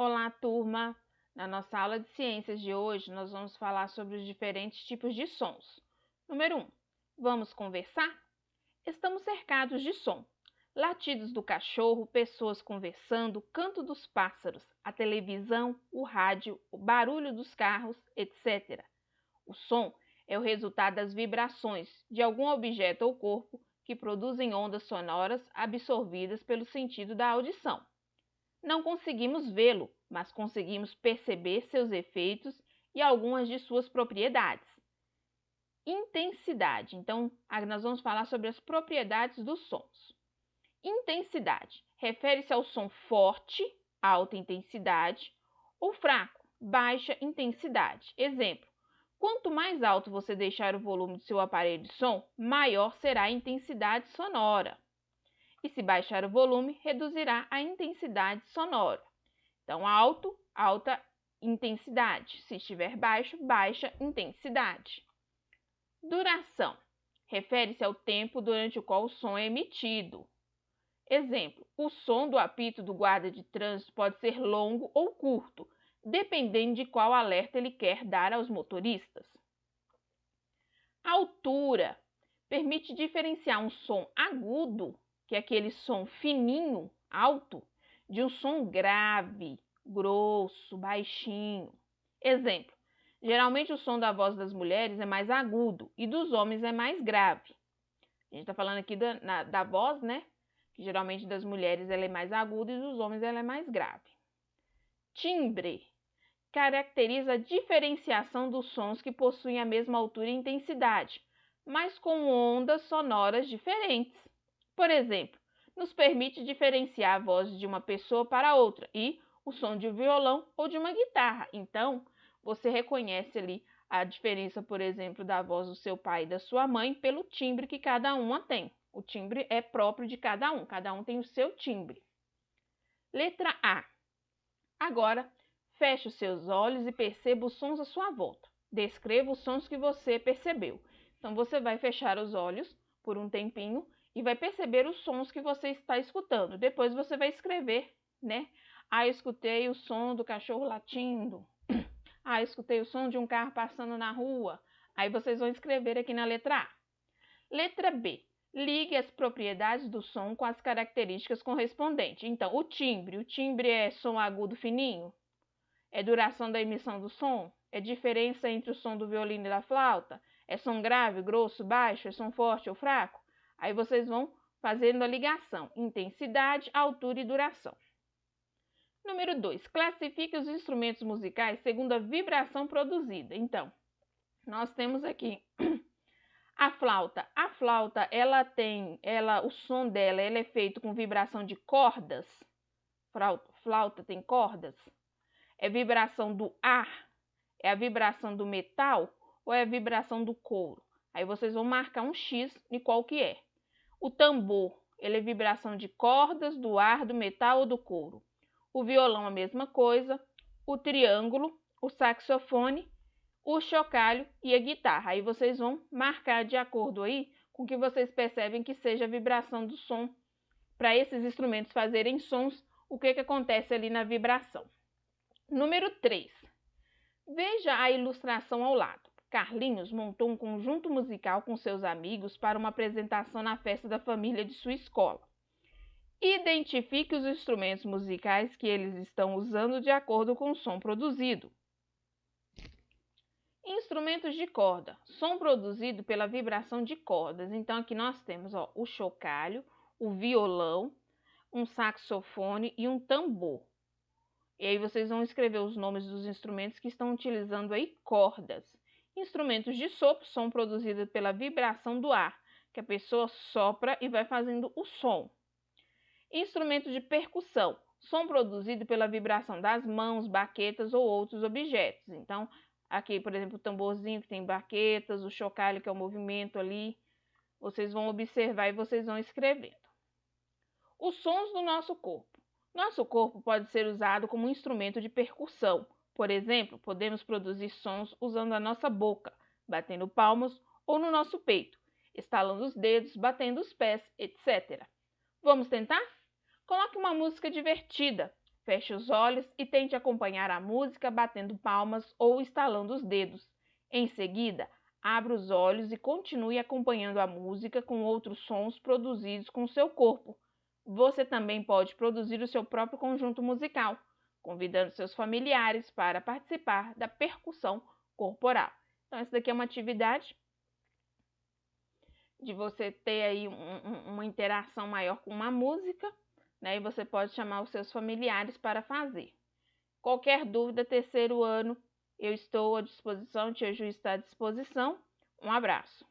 Olá, turma! Na nossa aula de ciências de hoje, nós vamos falar sobre os diferentes tipos de sons. Número 1. Vamos conversar? Estamos cercados de som. Latidos do cachorro, pessoas conversando, canto dos pássaros, a televisão, o rádio, o barulho dos carros, etc. O som é o resultado das vibrações de algum objeto ou corpo que produzem ondas sonoras absorvidas pelo sentido da audição. Não conseguimos vê-lo, mas conseguimos perceber seus efeitos e algumas de suas propriedades. Intensidade. Então, nós vamos falar sobre as propriedades dos sons. Intensidade refere-se ao som forte, alta intensidade, ou fraco, baixa intensidade. Exemplo: quanto mais alto você deixar o volume do seu aparelho de som, maior será a intensidade sonora. E se baixar o volume, reduzirá a intensidade sonora. Então, alto, alta intensidade. Se estiver baixo, baixa intensidade. Duração. Refere-se ao tempo durante o qual o som é emitido. Exemplo: o som do apito do guarda de trânsito pode ser longo ou curto, dependendo de qual alerta ele quer dar aos motoristas. Altura. Permite diferenciar um som agudo, que é aquele som fininho, alto, de um som grave, grosso, baixinho. Exemplo: geralmente o som da voz das mulheres é mais agudo e dos homens é mais grave. A gente está falando aqui da voz, né? Que geralmente das mulheres ela é mais aguda e dos homens ela é mais grave. Timbre. Caracteriza a diferenciação dos sons que possuem a mesma altura e intensidade, mas com ondas sonoras diferentes. Por exemplo, nos permite diferenciar a voz de uma pessoa para outra e o som de um violão ou de uma guitarra. Então, você reconhece ali a diferença, por exemplo, da voz do seu pai e da sua mãe pelo timbre que cada uma tem. O timbre é próprio de cada um tem o seu timbre. Letra A. Agora, feche os seus olhos e perceba os sons à sua volta. Descreva os sons que você percebeu. Então, você vai fechar os olhos por um tempinho e vai perceber os sons que você está escutando. Depois você vai escrever, né? Ah, eu escutei o som do cachorro latindo. Ah, eu escutei o som de um carro passando na rua. Aí vocês vão escrever aqui na letra A. Letra B. Ligue as propriedades do som com as características correspondentes. Então, o timbre é som agudo fininho? É duração da emissão do som? É diferença entre o som do violino e da flauta? É som grave, grosso, baixo? É som forte ou fraco? Aí vocês vão fazendo a ligação, intensidade, altura e duração. Número 2. Classifique os instrumentos musicais segundo a vibração produzida. Então, nós temos aqui a flauta. A flauta, o som dela é feito com vibração de cordas. Flauta tem cordas? É vibração do ar? É a vibração do metal ou é a vibração do couro? Aí vocês vão marcar um X em qual que é. O tambor, ele é vibração de cordas, do ar, do metal ou do couro? O violão, a mesma coisa. O triângulo, o saxofone, o chocalho e a guitarra. Aí vocês vão marcar de acordo aí com que vocês percebem que seja a vibração do som. Para esses instrumentos fazerem sons, o que acontece ali na vibração. Número 3. Veja a ilustração ao lado. Carlinhos montou um conjunto musical com seus amigos para uma apresentação na festa da família de sua escola. Identifique os instrumentos musicais que eles estão usando de acordo com o som produzido. Instrumentos de corda. Som produzido pela vibração de cordas. Então, aqui nós temos o chocalho, o violão, um saxofone e um tambor. E aí vocês vão escrever os nomes dos instrumentos que estão utilizando aí cordas. Instrumentos de sopro, som produzido pela vibração do ar, que a pessoa sopra e vai fazendo o som. Instrumentos de percussão, som produzido pela vibração das mãos, baquetas ou outros objetos. Então, aqui, por exemplo, o tamborzinho que tem baquetas, o chocalho que é o movimento ali. Vocês vão observar e vocês vão escrevendo. Os sons do nosso corpo. Nosso corpo pode ser usado como um instrumento de percussão. Por exemplo, podemos produzir sons usando a nossa boca, batendo palmas ou no nosso peito, estalando os dedos, batendo os pés, etc. Vamos tentar? Coloque uma música divertida. Feche os olhos e tente acompanhar a música batendo palmas ou estalando os dedos. Em seguida, abra os olhos e continue acompanhando a música com outros sons produzidos com seu corpo. Você também pode produzir o seu próprio conjunto musical, convidando seus familiares para participar da percussão corporal. Então, essa daqui é uma atividade de você ter aí uma interação maior com uma música, né? E você pode chamar os seus familiares para fazer. Qualquer dúvida, terceiro ano, eu estou à disposição, Tia Ju está à disposição. Um abraço.